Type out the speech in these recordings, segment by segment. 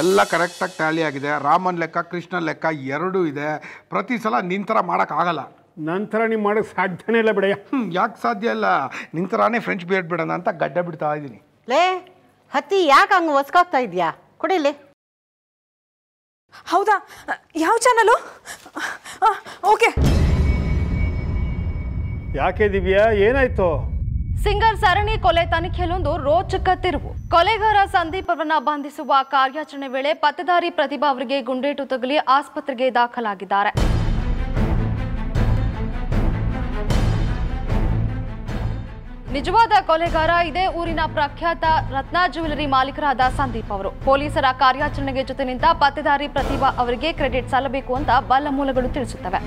ಎಲ್ಲ ಕರೆಕ್ಟಾಗಿ ಟ್ಯಾಲಿ ಆಗಿದೆ. ರಾಮನ್ ಲೆಕ್ಕ ಕೃಷ್ಣನ್ ಲೆಕ್ಕ ಎರಡೂ ಇದೆ. ಪ್ರತಿ ಸಲ ನಿನ್ನ ಥರ ಮಾಡೋಕ್ಕಾಗಲ್ಲ. ನಂತರ ನೀವು ಮಾಡೋಕ್ಕೆ ಸಾಧ್ಯನೇ ಇಲ್ಲ ಬಿಡಯ್ಯ. ಯಾಕೆ ಸಾಧ್ಯ ಇಲ್ಲ? ನಿನ್ನ ಥರನೇ ಫ್ರೆಂಚ್ ಬಿಯರ್ಡ್ ಬಿಡೋಣ ಅಂತ ಗಡ್ಡ ಬಿಡ್ತಾ ಇದ್ದೀನಿ. ಲೇ ಹತ್ತಿ ಯಾಕೆ ಹಂಗೆ ಒಸ್ಕಾಗ್ತಾ ಇದೆಯಾ? ಕೊಡಿಲಿ. ಹೌದಾ? ಯಾವ ಚಾನಲು? ಓಕೆ. ಯಾಕೆ ದಿವ್ಯಾ, ಏನಾಯ್ತು? ಸಿಂಗರ್ ಸರಣಿ ಕೊಲೆ ತನಿಖೆಯಲ್ಲೊಂದು ರೋಚಕ ತಿರುವು. ಕೊಲೆಗಾರ ಸಂದೀಪ್ ಅವರನ್ನ ಬಂಧಿಸುವ ಕಾರ್ಯಾಚರಣೆ ವೇಳೆ ಪತ್ತೇದಾರಿ ಪ್ರತಿಭಾ ಅವರಿಗೆ ಗುಂಡೇಟು ತಗುಲಿ ಆಸ್ಪತ್ರೆಗೆ ದಾಖಲಾಗಿದ್ದಾರೆ. ನಿಜವಾದ ಕೊಲೆಗಾರ ಇದೇ ಊರಿನ ಪ್ರಖ್ಯಾತ ರತ್ನ ಜ್ಯುವೆಲರಿ ಮಾಲೀಕರಾದ ಸಂದೀಪ್ ಅವರು. ಪೊಲೀಸರ ಕಾರ್ಯಾಚರಣೆಗೆ ಜೊತೆ ನಿಂತ ಪತ್ತೇದಾರಿ ಪ್ರತಿಭಾ ಅವರಿಗೆ ಕ್ರೆಡಿಟ್ ಸಲ್ಲಬೇಕು ಅಂತ ಬಲ್ಲ ಮೂಲಗಳು ತಿಳಿಸುತ್ತವೆ.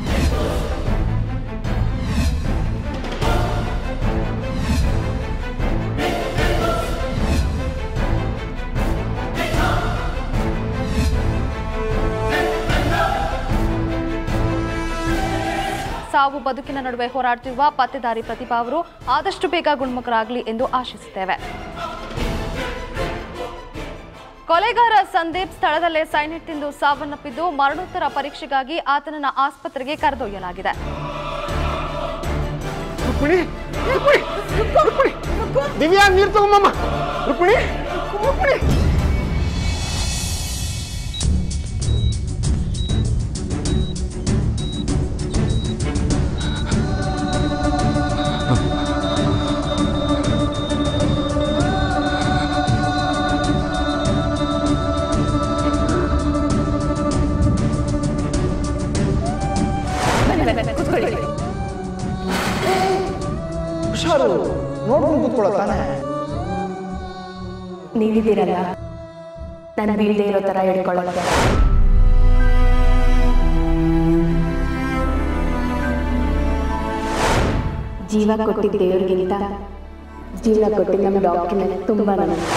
ಸಾವು ಬದುಕಿನ ನಡುವೆ ಹೋರಾಡುತ್ತಿರುವ ಪತ್ತೇದಾರಿ ಪ್ರತಿಭಾ ಅವರು ಆದಷ್ಟು ಬೇಗ ಗುಣಮುಖರಾಗಲಿ ಎಂದು ಆಶಿಸುತ್ತೇವೆ. ಕೊಲೆಗಾರ ಸಂದೀಪ್ ಸ್ಥಳದಲ್ಲೇ ಸೈನೈಡ್ ತಿಂದು ಸಾವನ್ನಪ್ಪಿದ್ದು ಮರಣೋತ್ತರ ಪರೀಕ್ಷೆಗಾಗಿ ಆತನನ್ನ ಆಸ್ಪತ್ರೆಗೆ ಕರೆದೊಯ್ಯಲಾಗಿದೆ. ದಿವ್ಯಾ, ನೀರು ತಗೊಂಬಮ್ಮ. ರುಕ್ಮಿಣಿ, ನೋಡ್ಕೊಂಡು ಕೂತ್ಕೊಳ್ಳೋತಾನೆ. ನೀವಿದ್ದೀರಲ್ಲ, ನಾನು ಬೀಳದೆ ಇರೋ ಥರ ಹೇಳ್ಕೊಳ್ಳೋದು. ಜೀವ ಕೊಟ್ಟಿದ್ದ ದೇವ್ರಿಗಿಂತ ಜೀವ ಕೊಟ್ಟಿದ್ದ ನಮ್ಮ ಡಾಕ್ಟರ್ನ ತುಂಬ ನನಗೆ.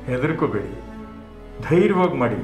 ಹೆದರ್ಕೋಬೇಡಿ, ಧೈರ್ಯವಾಗಿ ಮಾಡಿ.